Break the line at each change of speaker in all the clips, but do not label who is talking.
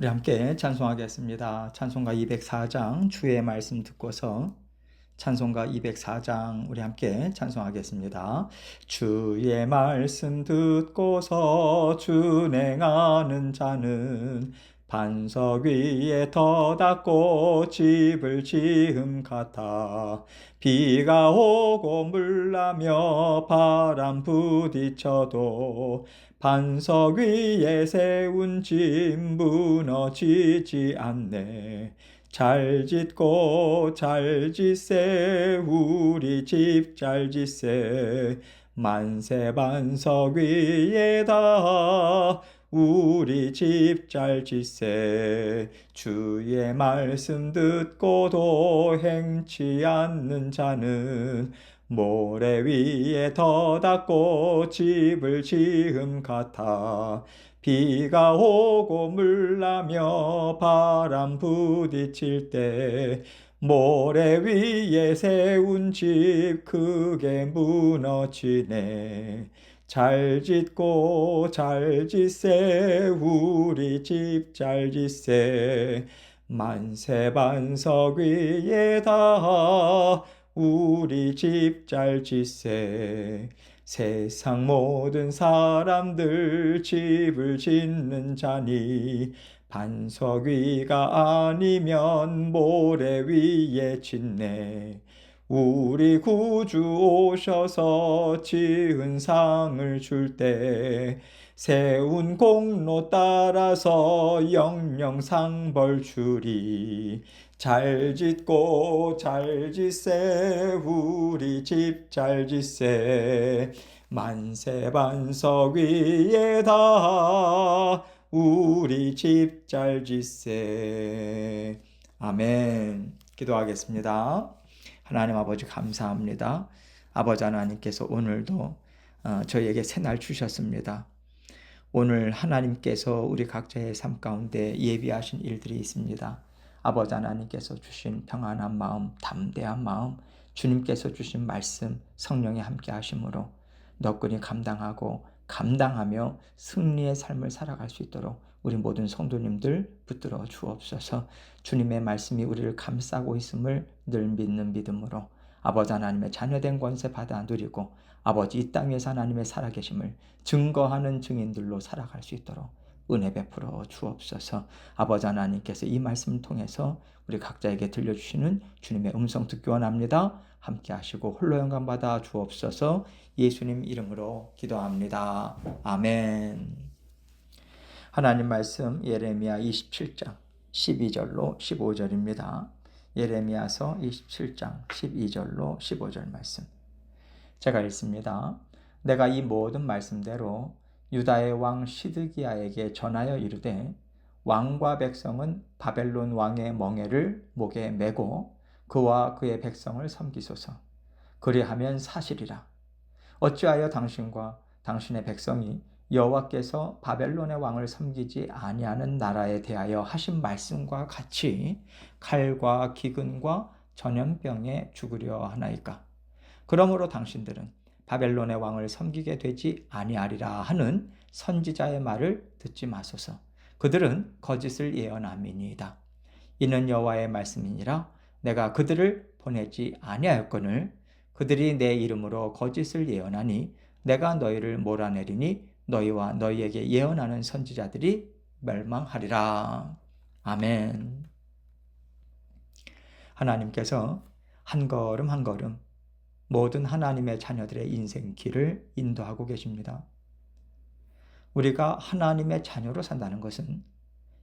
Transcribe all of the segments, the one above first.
우리 함께 찬송하겠습니다. 찬송가 204장 주의 말씀 듣고서 찬송가 204장 우리 함께 찬송하겠습니다. 주의 말씀 듣고서 준행하는 자는 반석 위에 터닫고 집을 지음 같아. 비가 오고 물나며 바람 부딪혀도 반석 위에 세운 집 무너지지 않네. 잘 짓고 잘 짓세 우리 집 잘 짓세 만세 반석 위에다 우리 집 잘 짓세. 주의 말씀 듣고도 행치 않는 자는 모래 위에 터닫고 집을 지음 같아. 비가 오고 물나며 바람 부딪힐 때 모래 위에 세운 집 크게 무너지네. 잘 짓고 잘 짓세 우리 집 잘 짓세 만세 반석 위에다 우리 집 잘 짓세. 세상 모든 사람들 집을 짓는 자니 반석 위가 아니면 모래 위에 짓네. 우리 구주 오셔서 지은 상을 줄 때 세운 공로 따라서 영영 상벌 주리. 잘 짓고 잘 짓세 우리 집 잘 짓세 만세 반석 위에다 우리 집 잘 짓세. 아멘. 기도하겠습니다. 하나님 아버지 감사합니다. 아버지 하나님께서 오늘도 저희에게 새날 주셨습니다. 오늘 하나님께서 우리 각자의 삶 가운데 예비하신 일들이 있습니다. 아버지 하나님께서 주신 평안한 마음, 담대한 마음, 주님께서 주신 말씀, 성령이 함께 하심으로 너끈히 감당하며 승리의 삶을 살아갈 수 있도록 우리 모든 성도님들 붙들어 주옵소서. 주님의 말씀이 우리를 감싸고 있음을 늘 믿는 믿음으로 아버지 하나님의 자녀된 권세 받아 누리고 아버지 이 땅에서 하나님의 살아계심을 증거하는 증인들로 살아갈 수 있도록 은혜 베풀어 주옵소서. 아버지 하나님께서 이 말씀을 통해서 우리 각자에게 들려주시는 주님의 음성 듣기 원합니다. 함께 하시고 홀로 영광 받아 주옵소서. 예수님 이름으로 기도합니다. 아멘. 하나님 말씀 예레미야 27장 12절로 15절입니다. 예레미야서 27장 12절로 15절 말씀. 제가 읽습니다. 내가 이 모든 말씀대로 유다의 왕 시드기야에게 전하여 이르되 왕과 백성은 바벨론 왕의 멍에를 목에 메고 그와 그의 백성을 섬기소서. 그리하면 사실이라. 어찌하여 당신과 당신의 백성이 여호와께서 바벨론의 왕을 섬기지 아니하는 나라에 대하여 하신 말씀과 같이 칼과 기근과 전염병에 죽으려 하나이까. 그러므로 당신들은 바벨론의 왕을 섬기게 되지 아니하리라 하는 선지자의 말을 듣지 마소서. 그들은 거짓을 예언함이니이다. 이는 여호와의 말씀이니라. 내가 그들을 보내지 아니하였거늘 그들이 내 이름으로 거짓을 예언하니 내가 너희를 몰아내리니 너희와 너희에게 예언하는 선지자들이 멸망하리라. 아멘. 하나님께서 한 걸음 한 걸음 모든 하나님의 자녀들의 인생 길을 인도하고 계십니다. 우리가 하나님의 자녀로 산다는 것은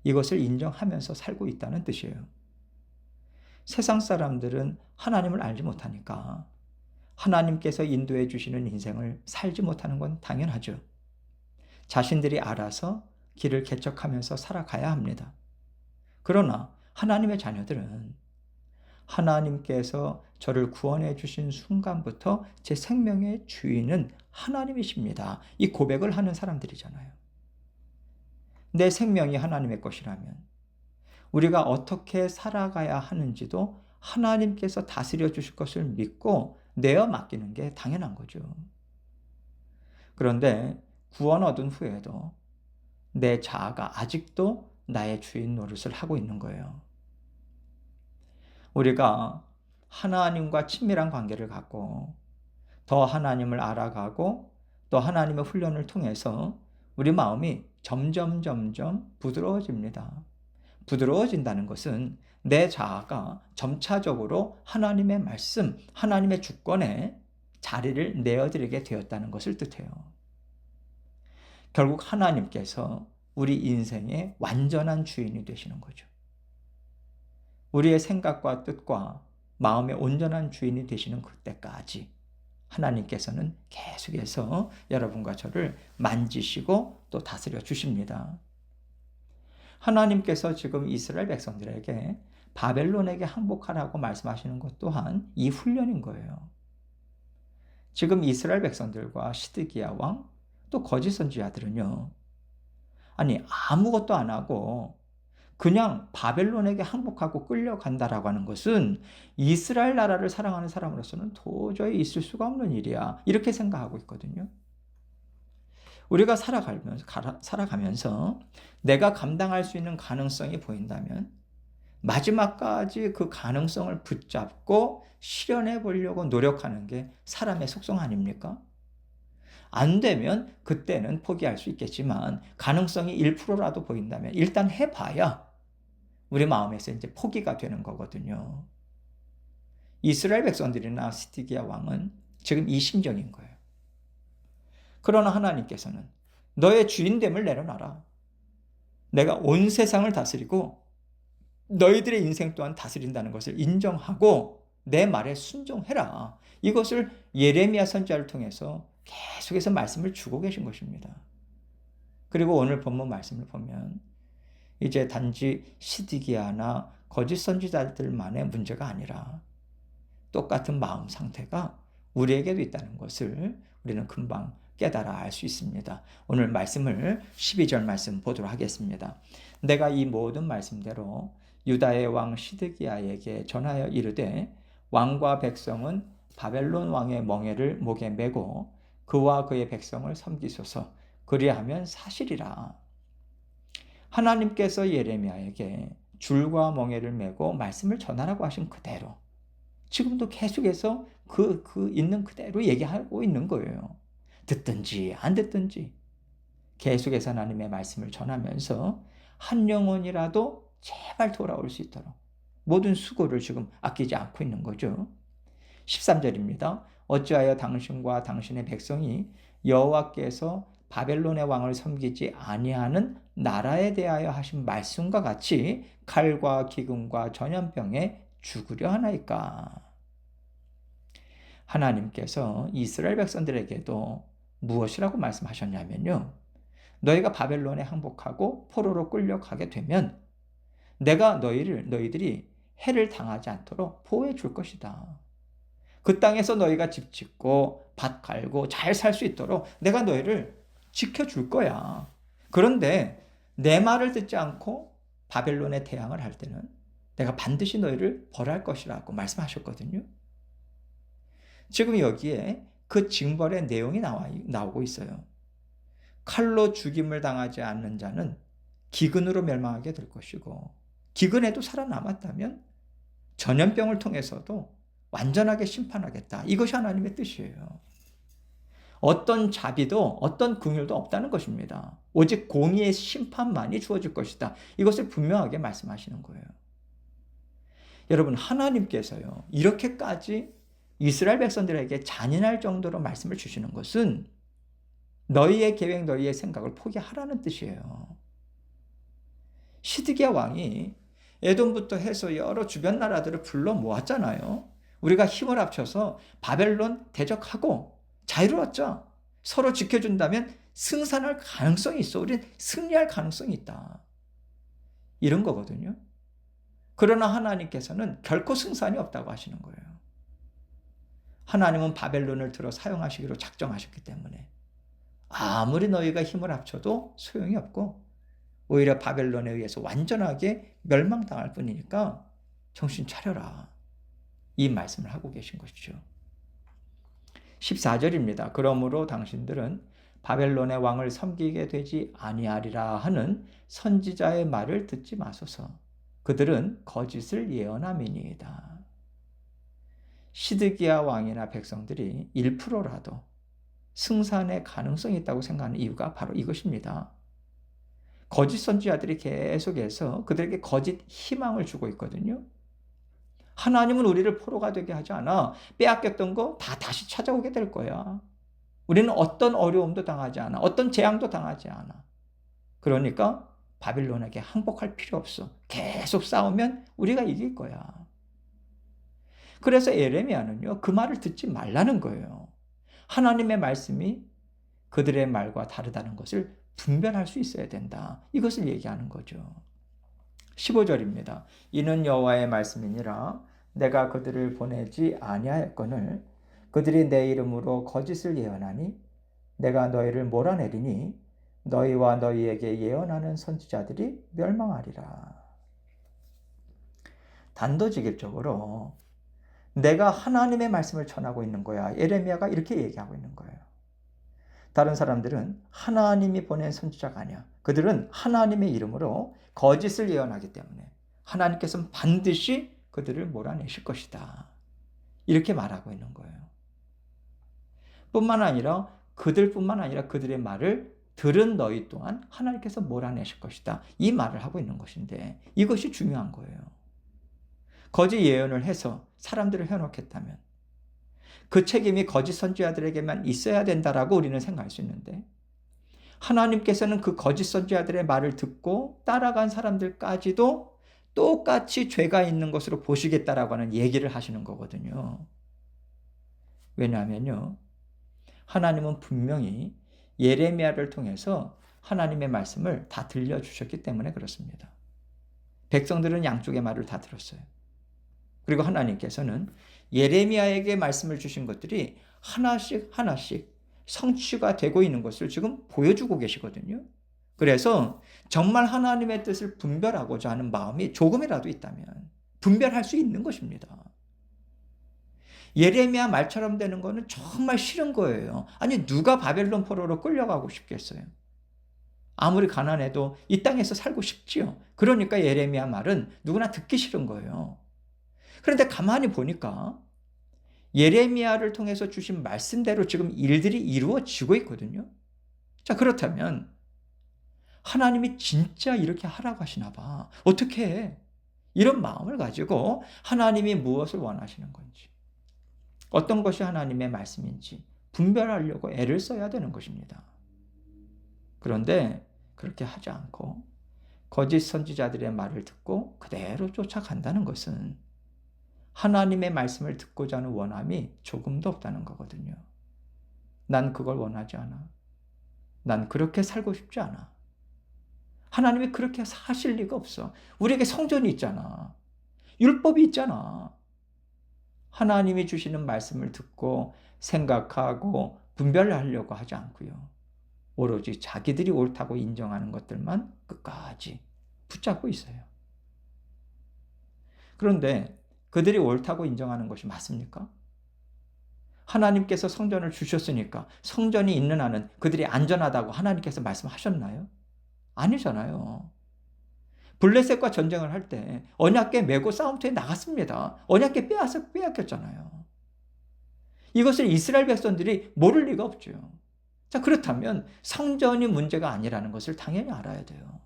이것을 인정하면서 살고 있다는 뜻이에요. 세상 사람들은 하나님을 알지 못하니까 하나님께서 인도해 주시는 인생을 살지 못하는 건 당연하죠. 자신들이 알아서 길을 개척하면서 살아가야 합니다. 그러나 하나님의 자녀들은 하나님께서 저를 구원해 주신 순간부터 제 생명의 주인은 하나님이십니다. 이 고백을 하는 사람들이잖아요. 내 생명이 하나님의 것이라면 우리가 어떻게 살아가야 하는지도 하나님께서 다스려 주실 것을 믿고 내어 맡기는 게 당연한 거죠. 그런데 구원 얻은 후에도 내 자아가 아직도 나의 주인 노릇을 하고 있는 거예요. 우리가 하나님과 친밀한 관계를 갖고 더 하나님을 알아가고 또 하나님의 훈련을 통해서 우리 마음이 점점 부드러워집니다. 부드러워진다는 것은 내 자아가 점차적으로 하나님의 말씀, 하나님의 주권에 자리를 내어드리게 되었다는 것을 뜻해요. 결국 하나님께서 우리 인생의 완전한 주인이 되시는 거죠. 우리의 생각과 뜻과 마음의 온전한 주인이 되시는 그때까지 하나님께서는 계속해서 여러분과 저를 만지시고 또 다스려 주십니다. 하나님께서 지금 이스라엘 백성들에게 바벨론에게 항복하라고 말씀하시는 것 또한 이 훈련인 거예요. 지금 이스라엘 백성들과 시드기야 왕, 또 거짓 선지자들은요, 아니 아무것도 안 하고 그냥 바벨론에게 항복하고 끌려간다라고 하는 것은 이스라엘 나라를 사랑하는 사람으로서는 도저히 있을 수가 없는 일이야, 이렇게 생각하고 있거든요. 우리가 살아가면서 내가 감당할 수 있는 가능성이 보인다면 마지막까지 그 가능성을 붙잡고 실현해 보려고 노력하는 게 사람의 속성 아닙니까? 안 되면 그때는 포기할 수 있겠지만 가능성이 1%라도 보인다면 일단 해봐야 우리 마음에서 이제 포기가 되는 거거든요. 이스라엘 백성들이나 시드기야 왕은 지금 이 심정인 거예요. 그러나 하나님께서는 너의 주인됨을 내려놔라. 내가 온 세상을 다스리고 너희들의 인생 또한 다스린다는 것을 인정하고 내 말에 순종해라. 이것을 예레미야 선지자를 통해서 계속해서 말씀을 주고 계신 것입니다. 그리고 오늘 본문 말씀을 보면 이제 단지 시드기야나 거짓 선지자들만의 문제가 아니라 똑같은 마음 상태가 우리에게도 있다는 것을 우리는 금방 깨달아 알 수 있습니다. 오늘 말씀을 12절 말씀 보도록 하겠습니다. 내가 이 모든 말씀대로 유다의 왕 시드기야에게 전하여 이르되 왕과 백성은 바벨론 왕의 멍에를 목에 메고 그와 그의 백성을 섬기소서. 그리하면 사실이라. 하나님께서 예레미야에게 줄과 멍에를 메고 말씀을 전하라고 하신 그대로 지금도 계속해서 있는 그대로 얘기하고 있는 거예요. 듣든지 안 듣든지 계속해서 하나님의 말씀을 전하면서 한 영혼이라도 제발 돌아올 수 있도록 모든 수고를 지금 아끼지 않고 있는 거죠. 13절입니다. 어찌하여 당신과 당신의 백성이 여호와께서 바벨론의 왕을 섬기지 아니하는 나라에 대하여 하신 말씀과 같이 칼과 기근과 전염병에 죽으려 하나이까. 하나님께서 이스라엘 백성들에게도 무엇이라고 말씀하셨냐면요, 너희가 바벨론에 항복하고 포로로 끌려가게 되면 내가 너희들이 해를 당하지 않도록 보호해 줄 것이다. 그 땅에서 너희가 집 짓고 밭 갈고 잘 살 수 있도록 내가 너희를 지켜줄 거야. 그런데 내 말을 듣지 않고 바벨론에 대항을 할 때는 내가 반드시 너희를 벌할 것이라고 말씀하셨거든요. 지금 여기에 그 징벌의 내용이 나오고 있어요. 칼로 죽임을 당하지 않는 자는 기근으로 멸망하게 될 것이고, 기근에도 살아남았다면 전염병을 통해서도 완전하게 심판하겠다. 이것이 하나님의 뜻이에요. 어떤 자비도 어떤 긍휼도 없다는 것입니다. 오직 공의의 심판만이 주어질 것이다. 이것을 분명하게 말씀하시는 거예요. 여러분, 하나님께서요, 이렇게까지 이스라엘 백성들에게 잔인할 정도로 말씀을 주시는 것은 너희의 계획, 너희의 생각을 포기하라는 뜻이에요. 시드기야 왕이 에돔부터 해서 여러 주변 나라들을 불러 모았잖아요. 우리가 힘을 합쳐서 바벨론 대적하고 자유로웠죠. 서로 지켜준다면 승산할 가능성이 있어. 우리는 승리할 가능성이 있다. 이런 거거든요. 그러나 하나님께서는 결코 승산이 없다고 하시는 거예요. 하나님은 바벨론을 들어 사용하시기로 작정하셨기 때문에 아무리 너희가 힘을 합쳐도 소용이 없고 오히려 바벨론에 의해서 완전하게 멸망당할 뿐이니까 정신 차려라. 이 말씀을 하고 계신 것이죠. 14절입니다. 그러므로 당신들은 바벨론의 왕을 섬기게 되지 아니하리라 하는 선지자의 말을 듣지 마소서. 그들은 거짓을 예언함이니이다. 시드기야 왕이나 백성들이 1%라도 승산의 가능성이 있다고 생각하는 이유가 바로 이것입니다. 거짓 선지자들이 계속해서 그들에게 거짓 희망을 주고 있거든요. 하나님은 우리를 포로가 되게 하지 않아. 빼앗겼던 거 다 다시 찾아오게 될 거야. 우리는 어떤 어려움도 당하지 않아. 어떤 재앙도 당하지 않아. 그러니까 바빌론에게 항복할 필요 없어. 계속 싸우면 우리가 이길 거야. 그래서 예레미야는요, 그 말을 듣지 말라는 거예요. 하나님의 말씀이 그들의 말과 다르다는 것을 분별할 수 있어야 된다. 이것을 얘기하는 거죠. 15절입니다. 이는 여호와의 말씀이니라. 내가 그들을 보내지 아니하였거늘 그들이 내 이름으로 거짓을 예언하니 내가 너희를 몰아내리니 너희와 너희에게 예언하는 선지자들이 멸망하리라. 단도직입적으로 내가 하나님의 말씀을 전하고 있는 거야. 예레미야가 이렇게 얘기하고 있는 거예요. 다른 사람들은 하나님이 보낸 선지자가 아니야. 그들은 하나님의 이름으로 거짓을 예언하기 때문에 하나님께서는 반드시 그들을 몰아내실 것이다. 이렇게 말하고 있는 거예요. 뿐만 아니라 그들뿐만 아니라 그들의 말을 들은 너희 또한 하나님께서 몰아내실 것이다. 이 말을 하고 있는 것인데 이것이 중요한 거예요. 거짓 예언을 해서 사람들을 현혹했다면 그 책임이 거짓 선지자들에게만 있어야 된다라고 우리는 생각할 수 있는데 하나님께서는 그 거짓 선지자들의 말을 듣고 따라간 사람들까지도 똑같이 죄가 있는 것으로 보시겠다라고 하는 얘기를 하시는 거거든요. 왜냐하면요, 하나님은 분명히 예레미야를 통해서 하나님의 말씀을 다 들려주셨기 때문에 그렇습니다. 백성들은 양쪽의 말을 다 들었어요. 그리고 하나님께서는 예레미야에게 말씀을 주신 것들이 하나씩 하나씩 성취가 되고 있는 것을 지금 보여주고 계시거든요. 그래서 정말 하나님의 뜻을 분별하고자 하는 마음이 조금이라도 있다면 분별할 수 있는 것입니다. 예레미야 말처럼 되는 거는 정말 싫은 거예요. 아니 누가 바벨론 포로로 끌려가고 싶겠어요. 아무리 가난해도 이 땅에서 살고 싶지요. 그러니까 예레미야 말은 누구나 듣기 싫은 거예요. 그런데 가만히 보니까 예레미야를 통해서 주신 말씀대로 지금 일들이 이루어지고 있거든요. 자, 그렇다면 하나님이 진짜 이렇게 하라고 하시나 봐. 어떻게 해? 이런 마음을 가지고 하나님이 무엇을 원하시는 건지, 어떤 것이 하나님의 말씀인지 분별하려고 애를 써야 되는 것입니다. 그런데 그렇게 하지 않고 거짓 선지자들의 말을 듣고 그대로 쫓아간다는 것은 하나님의 말씀을 듣고자 하는 원함이 조금도 없다는 거거든요. 난 그걸 원하지 않아. 난 그렇게 살고 싶지 않아. 하나님이 그렇게 사실 리가 없어. 우리에게 성전이 있잖아. 율법이 있잖아. 하나님이 주시는 말씀을 듣고 생각하고 분별하려고 하지 않고요. 오로지 자기들이 옳다고 인정하는 것들만 끝까지 붙잡고 있어요. 그런데 그들이 옳다고 인정하는 것이 맞습니까? 하나님께서 성전을 주셨으니까 성전이 있는 한은 그들이 안전하다고 하나님께서 말씀하셨나요? 아니잖아요. 블레셋과 전쟁을 할 때 언약궤 메고 싸움터에 나갔습니다. 언약궤 빼앗겼잖아요. 이것을 이스라엘 백성들이 모를 리가 없죠. 자, 그렇다면 성전이 문제가 아니라는 것을 당연히 알아야 돼요.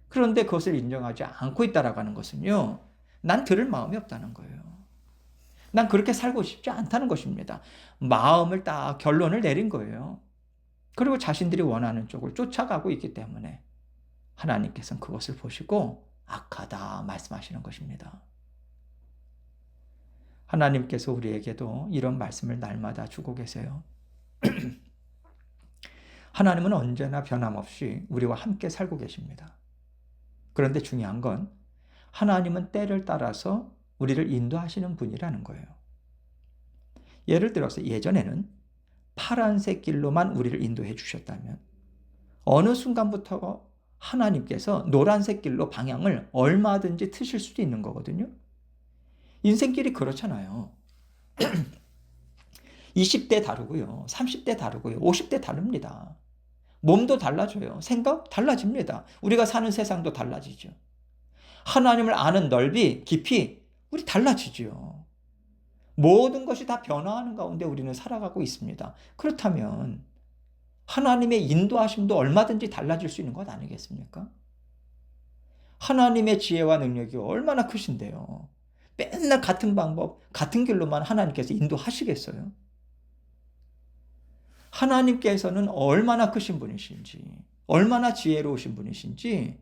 그런데 그것을 인정하지 않고 있다라고 하는 것은요, 난 들을 마음이 없다는 거예요. 난 그렇게 살고 싶지 않다는 것입니다. 마음을 딱 결론을 내린 거예요. 그리고 자신들이 원하는 쪽을 쫓아가고 있기 때문에 하나님께서는 그것을 보시고 악하다 말씀하시는 것입니다. 하나님께서 우리에게도 이런 말씀을 날마다 주고 계세요. 하나님은 언제나 변함없이 우리와 함께 살고 계십니다. 그런데 중요한 건 하나님은 때를 따라서 우리를 인도하시는 분이라는 거예요. 예를 들어서 예전에는 파란색 길로만 우리를 인도해 주셨다면 어느 순간부터 하나님께서 노란색 길로 방향을 얼마든지 트실 수도 있는 거거든요. 인생길이 그렇잖아요. 20대 다르고요. 30대 다르고요. 50대 다릅니다. 몸도 달라져요. 생각 달라집니다. 우리가 사는 세상도 달라지죠. 하나님을 아는 넓이, 깊이 우리 달라지죠. 모든 것이 다 변화하는 가운데 우리는 살아가고 있습니다. 그렇다면 하나님의 인도하심도 얼마든지 달라질 수 있는 것 아니겠습니까? 하나님의 지혜와 능력이 얼마나 크신데요. 맨날 같은 방법, 같은 길로만 하나님께서 인도하시겠어요? 하나님께서는 얼마나 크신 분이신지, 얼마나 지혜로우신 분이신지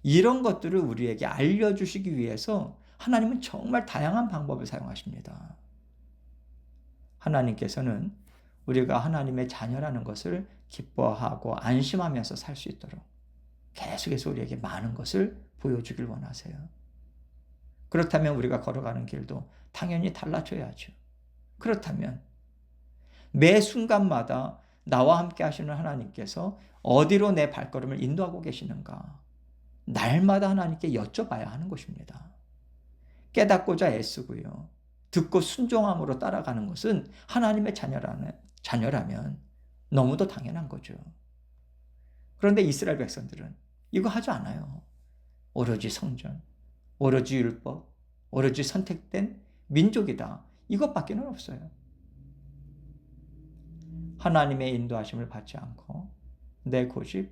이런 것들을 우리에게 알려주시기 위해서 하나님은 정말 다양한 방법을 사용하십니다. 하나님께서는 우리가 하나님의 자녀라는 것을 기뻐하고 안심하면서 살 수 있도록 계속해서 우리에게 많은 것을 보여주길 원하세요. 그렇다면 우리가 걸어가는 길도 당연히 달라져야죠. 그렇다면 매 순간마다 나와 함께 하시는 하나님께서 어디로 내 발걸음을 인도하고 계시는가? 날마다 하나님께 여쭤봐야 하는 것입니다. 깨닫고자 애쓰고요. 듣고 순종함으로 따라가는 것은 하나님의 자녀라면 너무도 당연한 거죠. 그런데 이스라엘 백성들은 이거 하지 않아요. 오로지 성전, 오로지 율법, 오로지 선택된 민족이다. 이것밖에는 없어요. 하나님의 인도하심을 받지 않고 내 고집,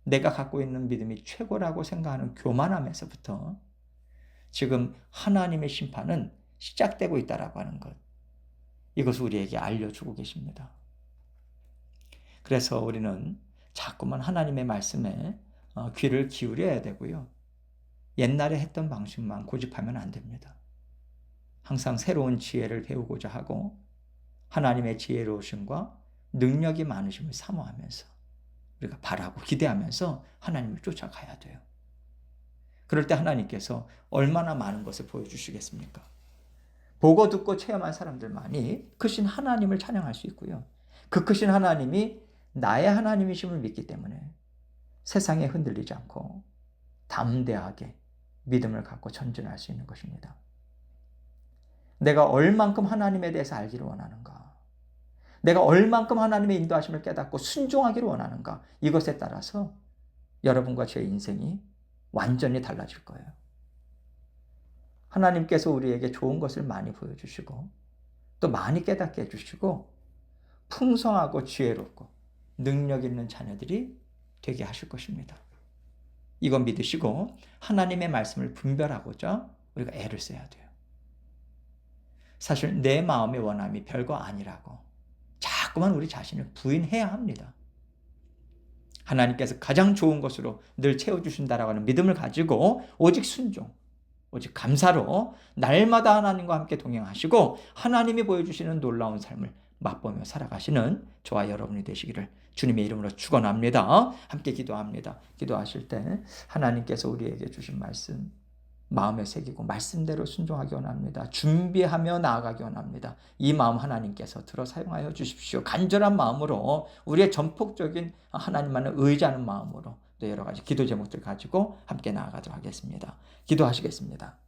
내가 갖고 있는 믿음이 최고라고 생각하는 교만함에서부터 지금 하나님의 심판은 시작되고 있다라고 하는 것. 이것을 우리에게 알려주고 계십니다. 그래서 우리는 자꾸만 하나님의 말씀에 귀를 기울여야 되고요. 옛날에 했던 방식만 고집하면 안 됩니다. 항상 새로운 지혜를 배우고자 하고 하나님의 지혜로우심과 능력이 많으심을 사모하면서 우리가 바라고 기대하면서 하나님을 쫓아가야 돼요. 그럴 때 하나님께서 얼마나 많은 것을 보여주시겠습니까? 보고 듣고 체험한 사람들만이 크신 하나님을 찬양할 수 있고요. 그 크신 하나님이 나의 하나님이심을 믿기 때문에 세상에 흔들리지 않고 담대하게 믿음을 갖고 전진할 수 있는 것입니다. 내가 얼만큼 하나님에 대해서 알기를 원하는가? 내가 얼만큼 하나님의 인도하심을 깨닫고 순종하기를 원하는가? 이것에 따라서 여러분과 제 인생이 완전히 달라질 거예요. 하나님께서 우리에게 좋은 것을 많이 보여주시고 또 많이 깨닫게 해주시고 풍성하고 지혜롭고 능력 있는 자녀들이 되게 하실 것입니다. 이건 믿으시고 하나님의 말씀을 분별하고자 우리가 애를 써야 돼요. 사실 내 마음의 원함이 별거 아니라고 자꾸만 우리 자신을 부인해야 합니다. 하나님께서 가장 좋은 것으로 늘 채워주신다라고 하는 믿음을 가지고 오직 순종, 오직 감사로 날마다 하나님과 함께 동행하시고 하나님이 보여주시는 놀라운 삶을 맛보며 살아가시는 저와 여러분이 되시기를 주님의 이름으로 축원합니다. 함께 기도합니다. 기도하실 때 하나님께서 우리에게 주신 말씀 마음에 새기고 말씀대로 순종하기 원합니다. 준비하며 나아가기 원합니다. 이 마음 하나님께서 들어 사용하여 주십시오. 간절한 마음으로 우리의 전폭적인 하나님만을 의지하는 마음으로 또 여러 가지 기도 제목들 가지고 함께 나아가도록 하겠습니다. 기도하시겠습니다.